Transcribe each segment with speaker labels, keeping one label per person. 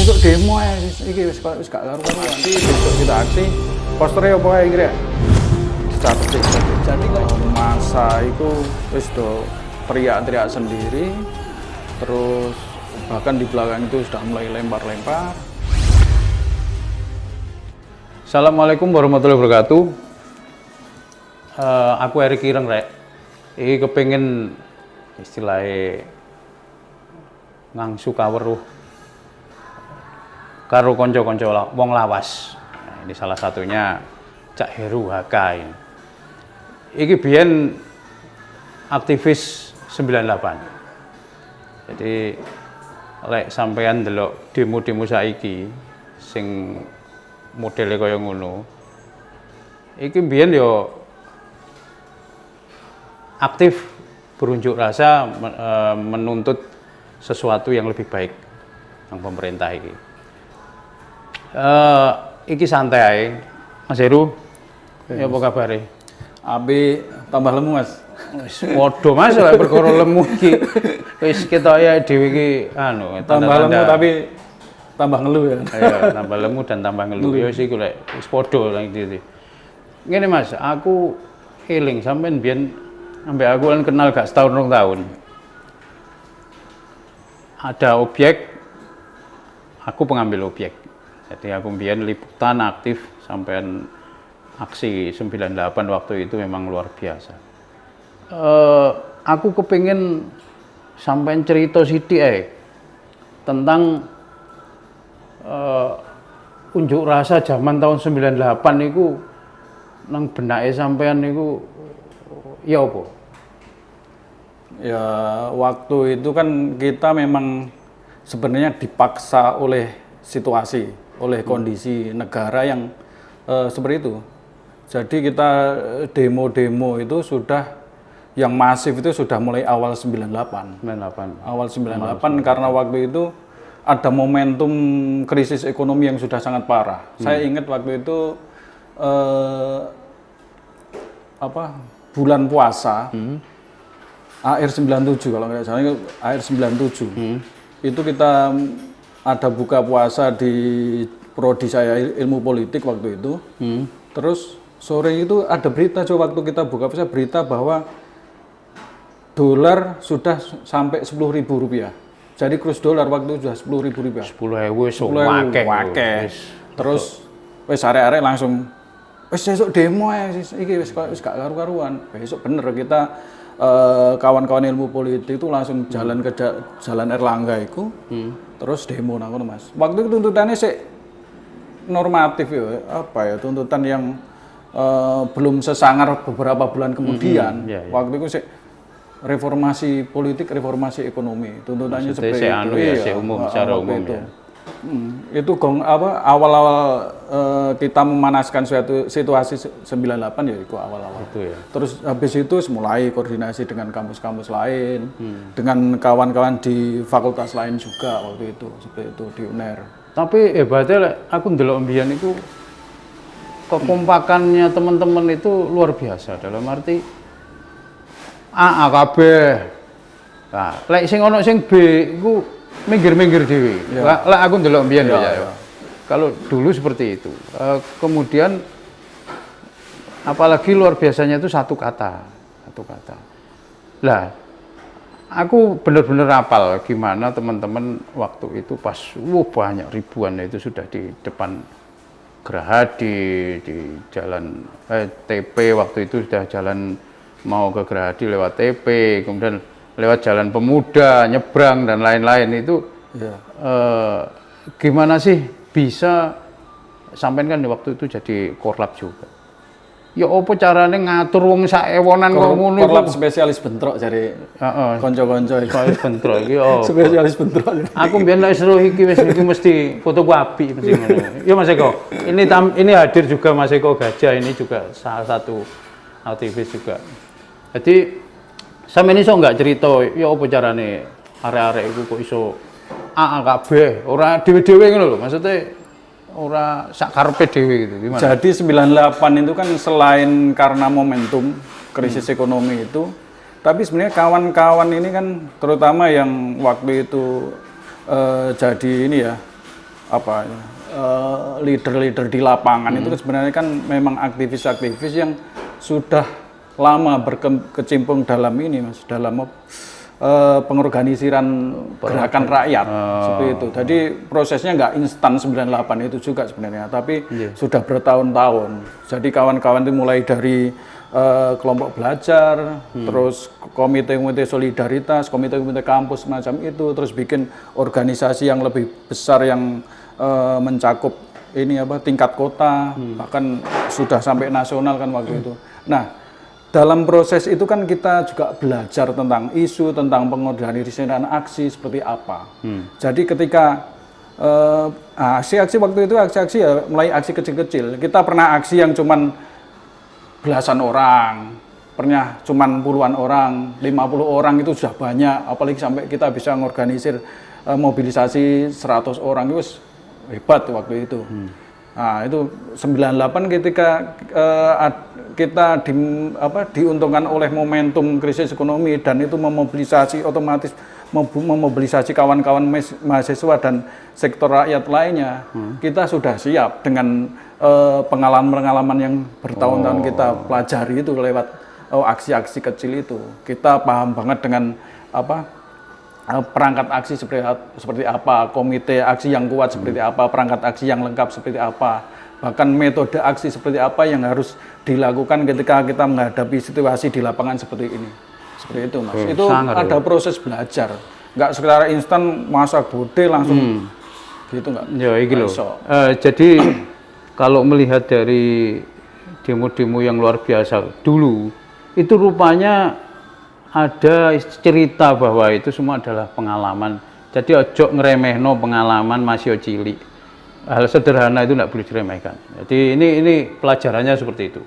Speaker 1: besok demo ya, iki wis gak karu-karuan. Nanti besok kita aksi, posternya apa kayak kira? Dicatat. Jadi masa itu wis do teriak-teriak sendiri, terus bahkan di belakang itu sudah mulai lempar-lempar. Assalamualaikum warahmatullahi wabarakatuh. Aku Erik Ireng rek. Iki kepengin istilahnya ngangsu kaweruh karo konco-konco wong lawas. Nah, ini salah satunya Cak Heru HK ini. Iki biyen aktivis 98. Jadi lek sampean delok demo-demo saiki sing modele kaya ngono. Iki biyen yo aktif berunjuk rasa menuntut sesuatu yang lebih baik yang pemerintah ini. Iki santai ae. Mas Heru, ya apa kabare?
Speaker 2: Abi tambah lemu, Mas.
Speaker 1: Wis padha Mas lek perkara lemu iki. Wis ketok ya dhewe iki anu,
Speaker 2: tambah lemu tapi tambah ngeluh ya.
Speaker 1: Iya, tambah lemu dan tambah ngeluh. Ya wis iku lek wis padha nang ndi. Ngene Mas, aku eling sampean biyen ambek aku kan kenal gak setahun rong tahun. Ada objek, aku pengambil objek. Jadi aku biyen liputan aktif sampean aksi 98 waktu itu memang luar biasa. Aku kepingin sampean cerita sithik tentang unjuk rasa zaman tahun 98 niku nang benake sampean niku ya apa?
Speaker 2: Ya waktu itu kan kita memang sebenarnya dipaksa oleh situasi, oleh kondisi negara yang seperti itu. Jadi kita demo-demo itu sudah yang masif itu sudah mulai awal 98. Awal 98 karena waktu itu ada momentum krisis ekonomi yang sudah sangat parah. Saya ingat waktu itu bulan puasa. Akhir 97 kalau nggak salah, akhir 97 itu kita ada buka puasa di prodi saya ilmu politik waktu itu. Terus sore itu ada berita, coba waktu kita buka puasa berita bahwa dolar sudah sampai Rp10.000. Jadi kurs dolar waktu itu sudah Rp10.000.
Speaker 1: 10.000 akeh.
Speaker 2: Terus wes arek-arek langsung wes besok demo ya, iki wes gak karu-karuan. Besok bener kita kawan-kawan ilmu politik itu langsung jalan ke Jalan Erlangga itu, terus demo nang kono Mas. Waktu itu tuntutannya sih normatif ya, tuntutan yang belum sesangar beberapa bulan kemudian. Waktu itu sih reformasi politik, reformasi ekonomi, tuntutannya seperti itu.
Speaker 1: Umum secara umum ya.
Speaker 2: Itu awal-awal kita memanaskan suatu situasi 98 ya itu awal-awal.
Speaker 1: Itu ya.
Speaker 2: Terus habis itu mulai koordinasi dengan kampus-kampus lain, dengan kawan-kawan di fakultas lain juga waktu itu, seperti itu di UNER.
Speaker 1: Tapi hebatnya aku ndelok mbiyen iku kekompakannya teman-teman itu luar biasa dalam arti A kabeh. Nah, lek sing ono sing B iku minggir-minggir dhewe. Lek aku ndelok mbiyen ya. Kalau dulu seperti itu. Kemudian apalagi luar biasanya itu satu kata. Lah, aku benar-benar hafal gimana teman-teman waktu itu pas banyak ribuan itu sudah di depan Gerahadi, di jalan TP waktu itu sudah jalan mau ke Gerahadi lewat TP, kemudian lewat Jalan Pemuda, nyebrang dan lain-lain itu. Gimana sih bisa sampean kan waktu itu jadi korlap juga. Ya apa carane ngatur wong sak ewonan kok ngono iku.
Speaker 2: Korlap spesialis bentrok jare kanca-kanca iki.
Speaker 1: Spesialis bentrok iki
Speaker 2: Spesialis bentrok.
Speaker 1: Aku mbiyen lek seru iki mesti fotoku apik mesti ngono. Ya Mas Eko. Ini hadir juga Mas Eko Gajah, ini juga salah satu aktivis juga. Jadi sampeyan iso enggak cerita ya apa carane arek-arek iku kok iso kabeh ora dhewe-dhewe ngono lho, maksudnya ora sak karepe dhewe gitu gimana?
Speaker 2: Jadi 98 itu kan selain karena momentum krisis ekonomi itu, tapi sebenarnya kawan-kawan ini kan terutama yang waktu itu jadi ini ya leader-leader di lapangan itu sebenarnya kan memang aktivis-aktivis yang sudah lama berkecimpung dalam ini Mas, dalam pengorganisiran gerakan rakyat seperti itu. Jadi prosesnya nggak instan 98 itu juga sebenarnya, tapi sudah bertahun-tahun. Jadi kawan-kawan itu mulai dari kelompok belajar, terus komite-komite solidaritas, komite-komite kampus semacam itu, terus bikin organisasi yang lebih besar yang mencakup ini tingkat kota, bahkan sudah sampai nasional kan waktu itu. Nah, dalam proses itu kan kita juga belajar tentang isu, tentang pengorganisasian aksi seperti apa. Jadi ketika aksi-aksi waktu itu, aksi-aksi ya mulai aksi kecil-kecil. Kita pernah aksi yang cuman belasan orang, pernah cuman puluhan orang, 50 orang itu sudah banyak. Apalagi sampai kita bisa mengorganisir mobilisasi 100 orang, itu hebat waktu itu. Nah, itu 98 ketika kita diuntungkan oleh momentum krisis ekonomi dan itu memobilisasi otomatis memobilisasi kawan-kawan mahasiswa dan sektor rakyat lainnya. Kita sudah siap dengan pengalaman-pengalaman yang bertahun-tahun kita pelajari itu lewat aksi-aksi kecil itu. Kita paham banget dengan perangkat aksi seperti apa, komite aksi yang kuat seperti apa, perangkat aksi yang lengkap seperti apa, bahkan metode aksi seperti apa yang harus dilakukan ketika kita menghadapi situasi di lapangan seperti ini. Seperti itu Mas. Itu ada proses belajar, nggak secara instan masak bude langsung gitu nggak.
Speaker 1: Ya iki loh. Jadi kalau melihat dari demo-demo yang luar biasa dulu, itu rupanya ada cerita bahwa itu semua adalah pengalaman. Jadi ojo ngeremehno pengalaman masih cilik. Hal sederhana itu tidak boleh diremehkan. Jadi ini pelajarannya seperti itu.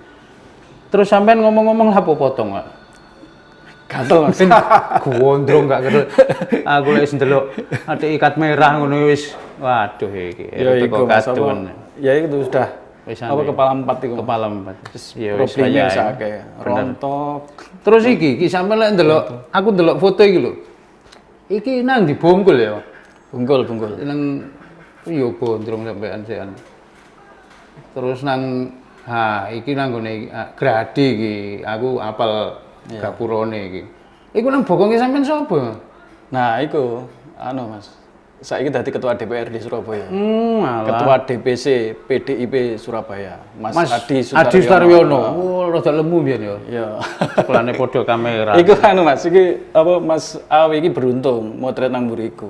Speaker 1: Terus sampean ngomong-ngomong apa potong, Pak?
Speaker 2: Gatel Mas.
Speaker 1: Gondrong gak gatel. Aku lek ndelok ada ikat merah ngono wis. Waduh iki.
Speaker 2: Ya iku kadun. Ya itu sudah kepala 4 itu.
Speaker 1: Kepala 4. Ya wis
Speaker 2: problemnya sakake. Rontok.
Speaker 1: Terus iki sampean lek ndelok, aku ndelok foto iki lho. Iki nang di Bungkul ya.
Speaker 2: Bungkul.
Speaker 1: Nang yo gondrong sampean sean. Terus nang iki nang gone Gradi iki. Aku apal gapurone iki. Iku nang bokonge sampean sapa?
Speaker 2: Nah, iku Mas. Saiki dadi ketua DPR di Surabaya.
Speaker 1: Alah.
Speaker 2: Ketua DPC PDIP Surabaya, Mas Adi
Speaker 1: Sutaryono. Oh, rada lemu mbiyen ya.
Speaker 2: Iya.
Speaker 1: Sekolahane padha kamera.
Speaker 2: Iku Mas, iki Mas Awi iki beruntung motret nang mburiku.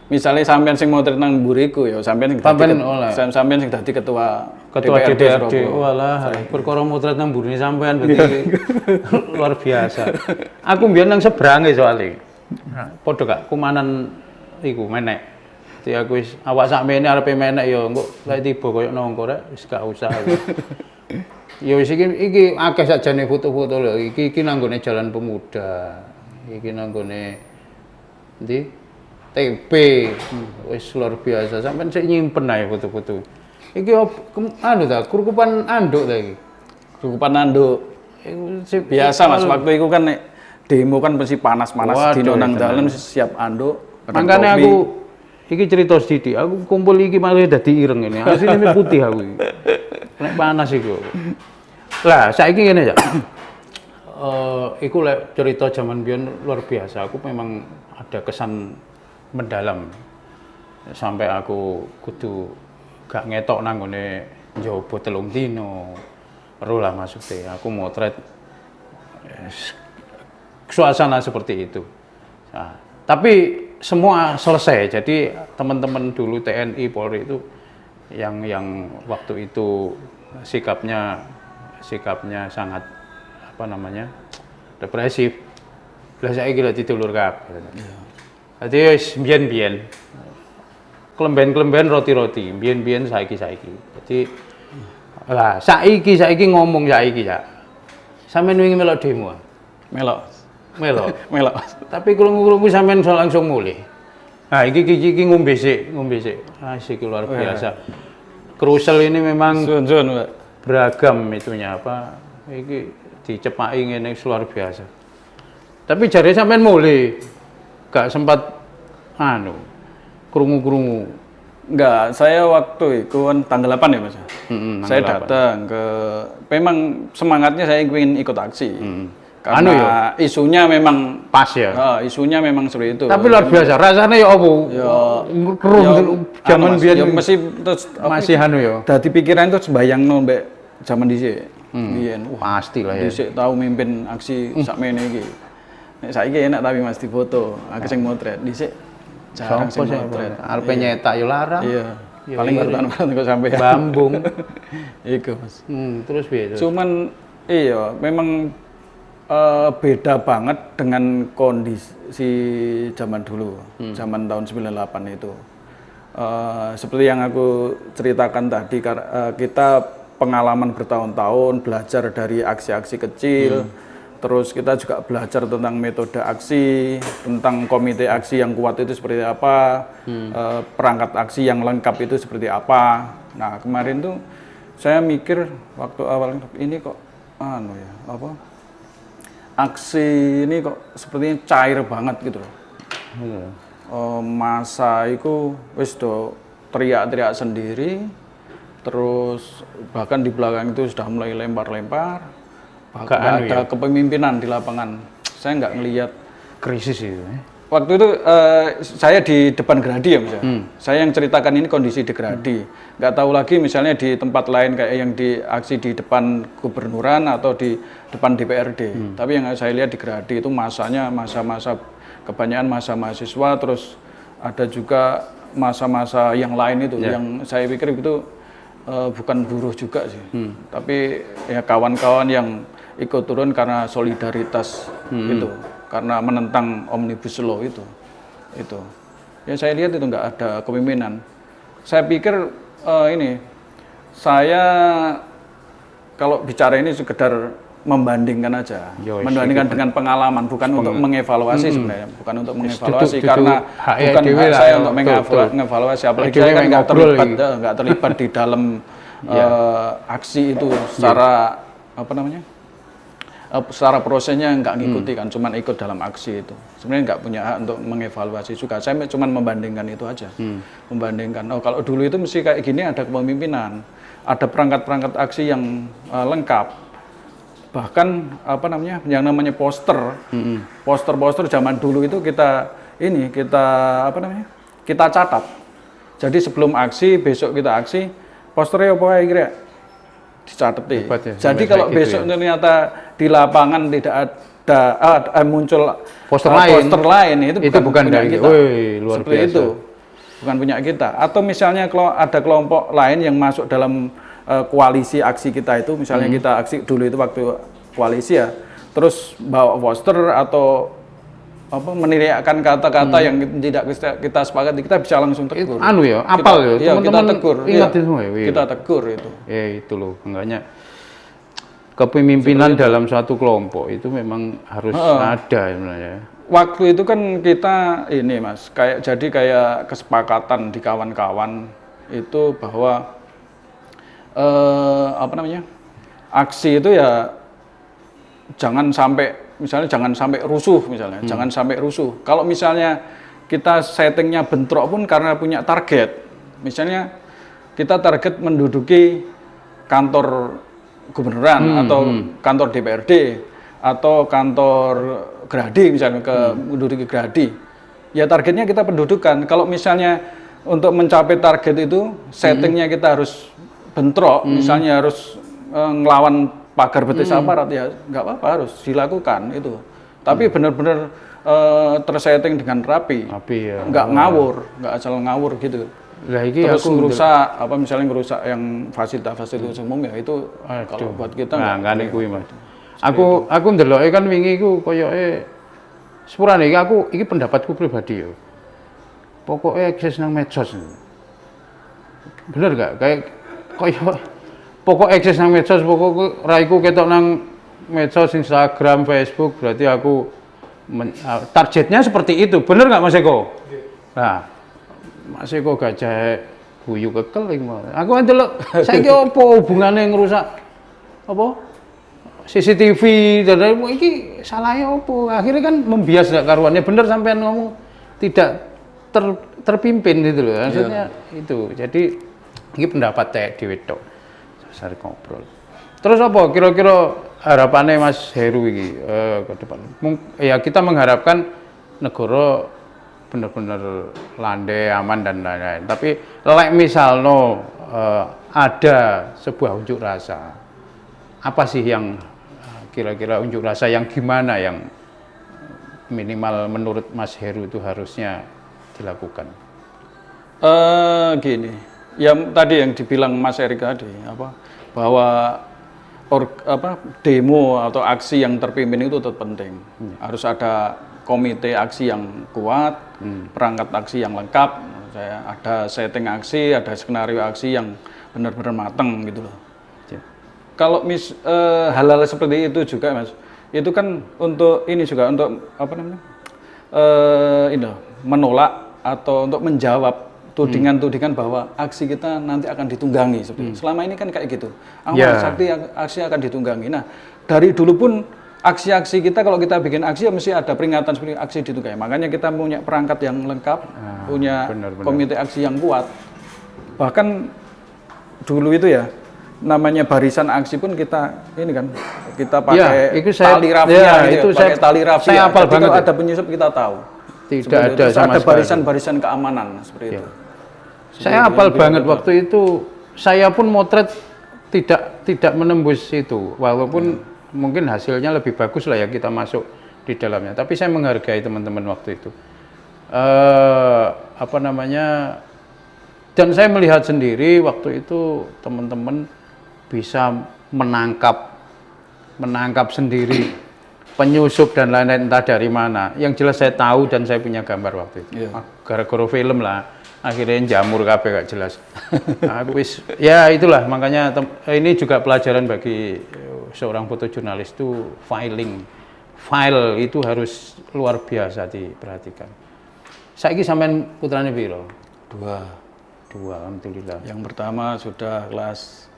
Speaker 2: Misalnya sampean sing motret nang mburiku ya sampean sing dadi ketua
Speaker 1: DPRD. Walah, perkara motret nang mburine sampean berarti luar biasa. Aku mbiyen nang sebrange soalé. Padha gak kumanan iku menek. Jadi aku wis awak sakmene arepe menek ya engko lek tiba koyo nongko rek wis gak usah. Ya wis iki akeh sakjane foto-foto lho. Iki nang gone Jalan Pemuda. Iki nang gone ndi? TP. Wis luar biasa. Sampeyan sik nyimpen ae foto-foto. Iki kurkupan anduk ta iki.
Speaker 2: Kurkupan anduk. Biasa Mas, waktu itu kan nek demo kan mesti panas-panas dino nang dalem siap anduk.
Speaker 1: Makanya aku iki cerita sedikit, aku kumpul iki malah dadi ireng ini. Asline putih aku iki. Nek panas iku. Lah, saiki ngene ya. Iku lek cerita zaman biyen luar biasa. Aku memang ada kesan mendalam. Sampai aku kudu gak ngetok nang ngene njaba 3 dino. Ero lah maksudnya, aku motret suasana seperti itu. Nah, tapi semua selesai. Jadi teman-teman dulu TNI Polri itu yang waktu itu sikapnya sangat represif. Lah saiki lho ditulur kabeh. Dadi wis mbiyen-mbiyen. Kelemben-kelemben roti-roti, mbiyen-mbiyen saiki. Jadi lah saiki ngomong saiki ya. Sampeyan wingi melok demo. Melok. Tapi krungu-krungu sampean langsung mulih. Nah, iki ngombe sik. Iki luar biasa. Krusel ini memang beragam itunya iki dicepaki ngene luar biasa. Tapi jare sampean mulih gak sempat krungu-krungu.
Speaker 2: Enggak, saya waktu itu kan tanggal 8 ya Mas. Saya
Speaker 1: tanggal 8.
Speaker 2: datang ke, memang semangatnya saya ingin ikut aksi.
Speaker 1: Anu
Speaker 2: Karena isunya memang
Speaker 1: Pas ya.
Speaker 2: isunya memang seperti itu.
Speaker 1: Tapi luar biasa, rasanya ya apa? Zaman
Speaker 2: Mas,
Speaker 1: biyen
Speaker 2: ya mesti terus
Speaker 1: masih anu ya.
Speaker 2: dadi pikiran itu sembayang mbek zaman dhisik. Biyen.
Speaker 1: Pasti lah ya.
Speaker 2: Dhisik tahu mimpin aksi sakmene iki. Nek saiki enak tapi Mas difoto, aku sing motret. Dhisik jarang sing
Speaker 1: Sopo sih?
Speaker 2: motret.
Speaker 1: Arep nyetak ya larang.
Speaker 2: Iya.
Speaker 1: Ya,
Speaker 2: Paling
Speaker 1: iya,
Speaker 2: urutan kok sampai
Speaker 1: Bambung.
Speaker 2: iku Mas.
Speaker 1: Terus piye?
Speaker 2: Cuman iya, memang beda banget dengan kondisi zaman dulu, zaman tahun 98 itu. Seperti yang aku ceritakan tadi, kita pengalaman bertahun-tahun belajar dari aksi-aksi kecil, terus kita juga belajar tentang metode aksi, tentang komite aksi yang kuat itu seperti apa, perangkat aksi yang lengkap itu seperti apa. Nah kemarin tuh saya mikir waktu awal ini kok aksi ini kok sepertinya cair banget gitu loh. Masa itu wis do teriak-teriak sendiri, terus bahkan di belakang itu sudah mulai lempar-lempar, bahkan nggak ada kepemimpinan di lapangan. Saya nggak ngelihat
Speaker 1: krisis itu.
Speaker 2: Waktu itu saya di depan Gradi ya Mas. Saya yang ceritakan ini kondisi di Gradi. Nggak tahu lagi misalnya di tempat lain kayak yang di aksi di depan gubernuran atau di depan DPRD. Tapi yang saya lihat di Gradi itu masanya masa-masa kebanyakan masa mahasiswa, terus ada juga masa-masa yang lain itu yang saya pikir itu bukan buruh juga sih. Tapi ya kawan-kawan yang ikut turun karena solidaritas itu. Karena menentang Omnibus Law itu. Ya saya lihat itu nggak ada kepemimpinan. Saya pikir saya kalau bicara ini sekedar membandingkan aja, membandingkan dengan pengalaman, bukan untuk mengevaluasi sebenarnya, bukan untuk mengevaluasi karena bukan hak saya untuk mengevaluasi, apalagi saya kan nggak terlibat di dalam aksi itu secara secara prosesnya nggak ngikuti kan, cuman ikut dalam aksi itu. Sebenarnya nggak punya hak untuk mengevaluasi juga. Saya cuma membandingkan itu aja. Membandingkan, kalau dulu itu mesti kayak gini, ada kepemimpinan, ada perangkat-perangkat aksi yang lengkap. Bahkan yang namanya poster, poster zaman dulu itu kita catat. Jadi sebelum aksi, besok kita aksi, posternya apa kira? Dicatat.
Speaker 1: Ya,
Speaker 2: jadi kalau besok ternyata di lapangan tidak ada muncul poster lain itu bukan dari kita.
Speaker 1: Luar
Speaker 2: seperti
Speaker 1: biasa.
Speaker 2: itu, bukan punya kita. Atau misalnya kalau ada kelompok lain yang masuk dalam koalisi aksi kita itu, misalnya kita aksi dulu itu waktu koalisi ya, terus bawa poster atau meneriakkan kata-kata yang tidak kita sepakati, kita bisa langsung tegur.
Speaker 1: Apal ya,
Speaker 2: kita tegur.
Speaker 1: Ingatin semua ya.
Speaker 2: Kita tegur itu.
Speaker 1: Itu loh, enggaknya kepemimpinan dalam suatu kelompok itu memang harus ada sebenarnya.
Speaker 2: Waktu itu kan kita ini Mas, kayak kesepakatan di kawan-kawan itu bahwa aksi itu ya jangan sampai rusuh misalnya, jangan sampai rusuh. Kalau misalnya kita settingnya bentrok pun karena punya target, misalnya kita target menduduki kantor gubernuran atau kantor DPRD atau kantor Gradi misalnya, menduduki Gradi, ya targetnya kita pendudukan. Kalau misalnya untuk mencapai target itu settingnya kita harus bentrok, misalnya harus ngelawan pagar betis aparat, ya nggak apa-apa, harus dilakukan itu. Tapi benar-benar tersetting dengan rapi, nggak ngawur, nggak asal ngawur gitu. Terus ngerusak misalnya ngerusak yang fasilitas umum, ya itu kalau buat kita
Speaker 1: nggak kuwi Mas. Aku ndeloke kan wingi iku koyoke sepurane iki pendapatku pribadi yo. Pokoke akses nang medsos. Bener gak? Kayak koyo pokok akses nang medsos, pokok raiku ketok nang medsos, Instagram, Facebook, berarti aku targetnya seperti itu. Bener nggak Mas Eko? Nah, Mas Eko gajah guyu kekeling. Aku ndelok saiki apa hubungannya ngerusak CCTV dan lain-lain, iki salahnya apa? Akhirnya kan membias gak karuannya. Bener sampean ngomong tidak terpimpin gitu loh. Maksudnya itu. Jadi ini pendapat saya dhewe tok. Sari ngobrol. Terus apa kira-kira harapannya Mas Heru ini ke depan? Ya kita mengharapkan negara benar-benar landai, aman dan lain-lain. Tapi misalnya ada sebuah unjuk rasa, apa sih yang kira-kira unjuk rasa yang gimana yang minimal menurut Mas Heru itu harusnya dilakukan?
Speaker 2: Gini, yang tadi yang dibilang Mas Erik tadi, bahwa demo atau aksi yang terpimpin itu tetap penting. Harus ada komite aksi yang kuat, perangkat aksi yang lengkap. Saya ada setting aksi, ada skenario aksi yang benar-benar matang gitu loh. Kalau hal-hal seperti itu juga Mas, itu kan untuk ini juga untuk menolak atau untuk menjawab tudingan-tudingan bahwa aksi kita nanti akan ditunggangi seperti itu. Selama ini kan kayak gitu. Aksi akan ditunggangi. Nah, dari dulu pun aksi-aksi kita kalau kita bikin aksi ya mesti ada peringatan seperti aksi ditunggangi. Makanya kita punya perangkat yang lengkap, punya komite aksi yang kuat. Bahkan dulu itu ya namanya barisan aksi pun kita ini kan kita pakai tali rafia pakai tali rafia.
Speaker 1: Saya hafal banget.
Speaker 2: Kalau ada penyusup kita tahu.
Speaker 1: Tidak ada sama
Speaker 2: ada barisan-barisan keamanan seperti itu.
Speaker 1: Saya hafal banget waktu itu. Saya pun motret tidak menembus itu, walaupun mungkin hasilnya lebih bagus lah ya kita masuk di dalamnya. Tapi saya menghargai teman-teman waktu itu. Dan saya melihat sendiri waktu itu teman-teman bisa menangkap sendiri penyusup dan lain-lain entah dari mana. Yang jelas saya tahu dan saya punya gambar waktu itu. Gara-gara film lah, akhirnya jamur kabeh gak jelas. Ya itulah makanya ini juga pelajaran bagi seorang fotojurnalis itu file itu harus luar biasa diperhatikan. Saiki sampean putrane piro? Dua, alhamdulillah.
Speaker 2: Yang pertama sudah kelas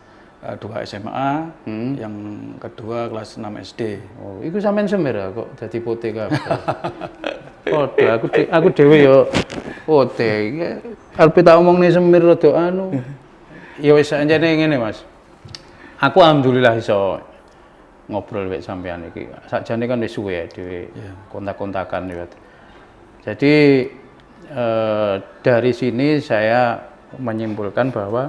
Speaker 2: 2 SMA, yang kedua kelas 6 SD.
Speaker 1: Oh, itu sampean semir ya kok dadi pote kabeh. Padha aku dhewe ya pote. Arep tak omongne semir rada anu. Ya wis anjene ngene, Mas. Aku alhamdulillah iso ngobrol wek sampean iki. Sakjane kan wis suwe dhewe kontak-kontakan ya. Jadi dari sini saya menyimpulkan bahwa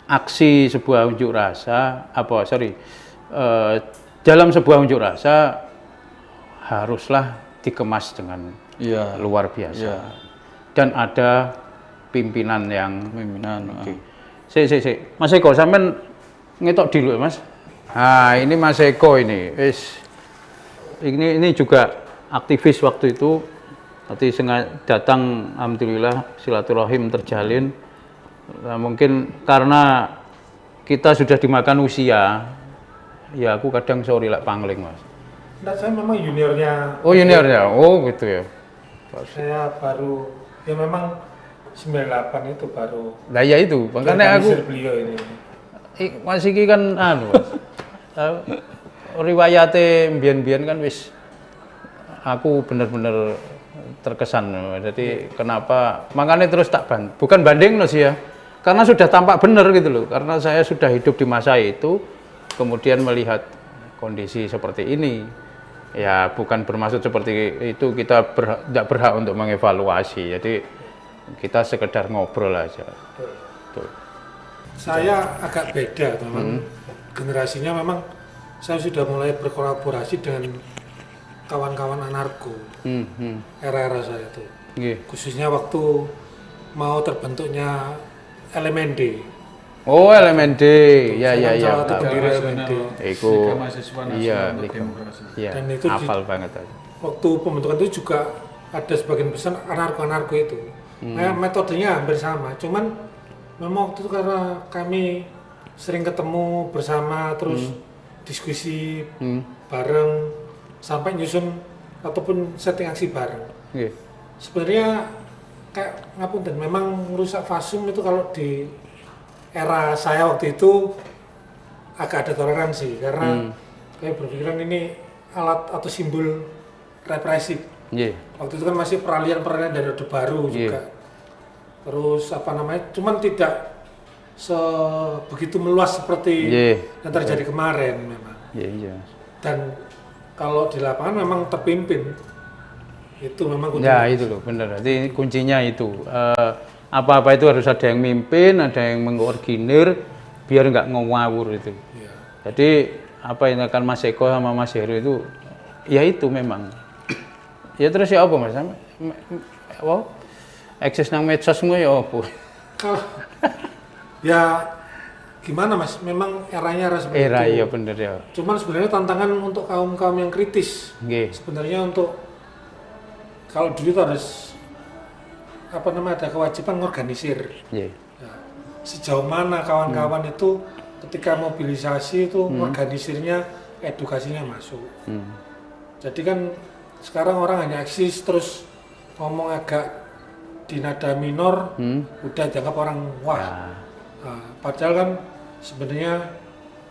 Speaker 1: aksi sebuah unjuk rasa dalam sebuah unjuk rasa haruslah dikemas dengan luar biasa dan ada pimpinan. Mas Eko sampean ngetok dulu Mas. Nah ini Mas Eko ini juga aktivis waktu itu. Nanti datang alhamdulillah silaturahim terjalin. Nah, mungkin karena kita sudah dimakan usia, ya aku kadang sorry lah pangling Mas.
Speaker 3: Nah, saya memang juniornya.
Speaker 1: Oh juniornya, oh gitu ya.
Speaker 3: Saya baru, ya memang 98 itu baru.
Speaker 1: Nah ya itu, makanya aku.
Speaker 3: Beliau ini.
Speaker 1: Mas iki kan anu Mas. Riwayate mbiyen-mbiyen kan wis aku bener-bener terkesan. Jadi kenapa? Makanya terus tak bukan banding loh sih ya. Karena sudah tampak benar gitu loh. Karena saya sudah hidup di masa itu, kemudian melihat kondisi seperti ini. Ya bukan bermaksud seperti itu kita tidak berhak untuk mengevaluasi. Jadi kita sekedar ngobrol aja. Tuh.
Speaker 3: Saya agak beda teman. Generasinya memang saya sudah mulai berkolaborasi dengan kawan-kawan anarko. Era-era saya itu. Khususnya waktu mau terbentuknya LMND.
Speaker 1: Oh LMND, ya.
Speaker 3: Pendiri LMND.
Speaker 1: Iku, iya.
Speaker 3: Dan itu
Speaker 1: hafal banget aja.
Speaker 3: Waktu pembentukan itu juga ada sebagian besar anarko itu. Nah, metodenya hampir sama, cuman memang waktu itu karena kami sering ketemu bersama terus diskusi bareng sampai nyusun ataupun setting aksi bareng. Sebenarnya kayak ngapunten, memang merusak fasum itu kalau di era saya waktu itu agak ada toleransi karena kayak berpikiran ini alat atau simbol represif.
Speaker 1: Nggih.
Speaker 3: Waktu itu kan masih peralihan dari Orde Baru juga. Terus apa namanya? Cuman tidak sebegitu meluas seperti yang terjadi kemarin memang.
Speaker 1: Iya.
Speaker 3: Dan kalau di lapangan memang terpimpin. Itu memang
Speaker 1: kuncinya. Ya itu loh, benar. Jadi kuncinya itu apa-apa itu harus ada yang mimpin, ada yang mengkoordinir biar nggak ngawur itu. Ya. Jadi apa yang akan Mas Eko sama Mas Heru itu ya itu memang. Ya terus ya apa Mas? Wow. Eksis nang medsos semua ya apa?
Speaker 3: Ya gimana Mas? Memang eranya seperti itu.
Speaker 1: Era iya bener ya.
Speaker 3: Cuman sebenarnya tantangan untuk kaum-kaum yang kritis. Sebenarnya untuk kalau dulu itu harus apa namanya ada kewajiban mengorganisir. Ya, sejauh mana kawan-kawan itu ketika mobilisasi itu organisirnya, edukasinya masuk. Jadi kan sekarang orang hanya eksis terus ngomong agak di nada minor, udah dianggap orang wah. Nah, padahal kan sebenarnya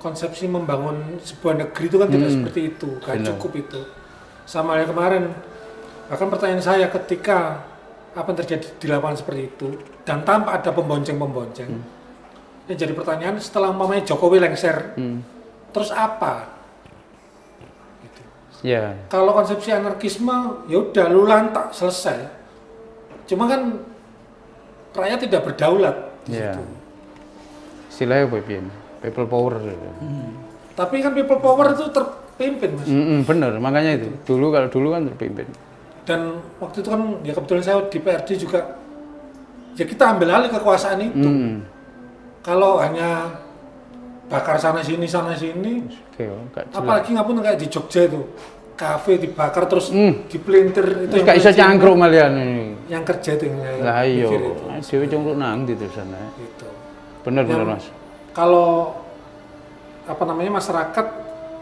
Speaker 3: konsepsi membangun sebuah negeri itu kan tidak seperti itu, gak cukup itu. Sama yang kemarin, bahkan pertanyaan saya ketika apa yang terjadi di lapangan seperti itu dan tanpa ada pembonceng-pembonceng, yang jadi pertanyaan setelah umpamanya Jokowi lengser, terus apa? Gitu.
Speaker 1: Yeah.
Speaker 3: Kalau konsepsi anarkisme, ya udah lu lantak selesai. Cuma kan rakyat tidak berdaulat di situ.
Speaker 1: Istilahnya people power.
Speaker 3: Tapi kan people power itu terpimpin Mas.
Speaker 1: Bener, makanya itu. Kalau dulu kan terpimpin.
Speaker 3: Dan waktu itu kan ya kebetulan saya di PRD juga, ya kita ambil alih kekuasaan itu. Kalau hanya bakar sana sini, apalagi ngapun kayak di Jogja itu. Kafe dibakar terus dipelintir itu
Speaker 1: gak bisa cangkruk malian ini.
Speaker 3: Yang kerja itu yang
Speaker 1: lah iya, dewe cangkruk nang di sana.
Speaker 3: Gitu.
Speaker 1: Bener Mas.
Speaker 3: Kalau apa namanya masyarakat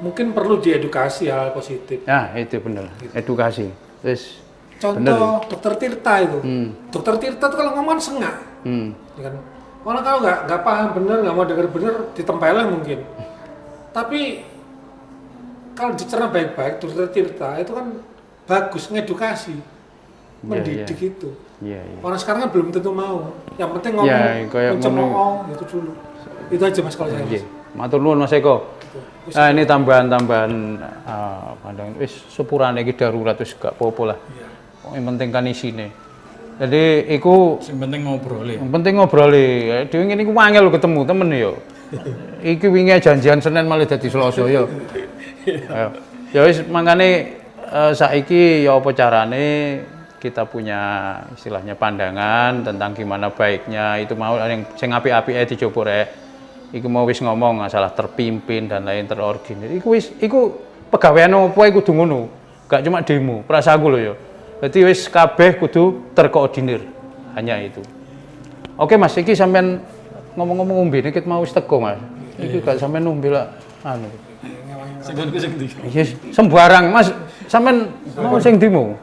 Speaker 3: mungkin perlu diedukasi hal positif.
Speaker 1: Ya, itu bener. Gitu. Edukasi. Terus
Speaker 3: contoh Dokter Tirta itu. Dokter Tirta itu kalau ngomong sengak. Ya kan? Malah kalau nggak paham bener, nggak mau dengar bener, ditempelin mungkin. Tapi kalau dicerna baik-baik, Dokter Tirta itu kan bagus, ngedukasi, mendidik itu. Orang sekarang kan belum tentu mau. Yang penting ngomong, mencemooh gitu dulu. Itu aja Mas kalau saya.
Speaker 1: Matur nuwun Mas Eko. Nah, ini tambahan-tambahan pandangan. Wis sepurane iki darurat wis gak apa-apa lah. Yang penting kan isine. Jadi iku
Speaker 2: sing penting ngobrol.
Speaker 1: Yang penting ngobrol. Dhewe ngene iku angel ketemu temen yo. Iki wingi janjian Senin malah dadi Selasa yo. Ya wis mangkane saiki ya apa carane kita punya istilahnya pandangan tentang gimana baiknya itu mau yang sing apik-apike dicoba rek. Iku mau wis ngomong masalah terpimpin dan lain terorganisir. Iku pegawean opo iku kudu ngono. Gak cuma demo, perasaanku lho ya. Dadi wis kabeh kudu terkoordinir. Hanya itu. Oke Mas, iki sampean ngomong-ngomong umbi nek mau wis teko Mas. Iki gak sampean umbi lah anu. Yes, sembarang Mas, sampean mau sing dimo.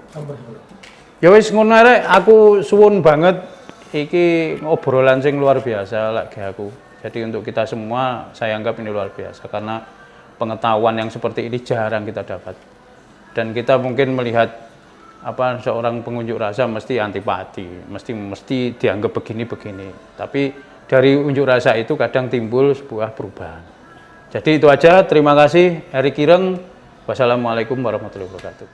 Speaker 1: Ya wis ngono arek, aku suwun banget iki obrolan sing luar biasa lagi aku. Jadi untuk kita semua saya anggap ini luar biasa karena pengetahuan yang seperti ini jarang kita dapat. Dan kita mungkin melihat apa seorang pengunjuk rasa mesti antipati, mesti dianggap begini-begini. Tapi dari unjuk rasa itu kadang timbul sebuah perubahan. Jadi itu aja, terima kasih Eri Kireng. Wassalamualaikum warahmatullahi wabarakatuh.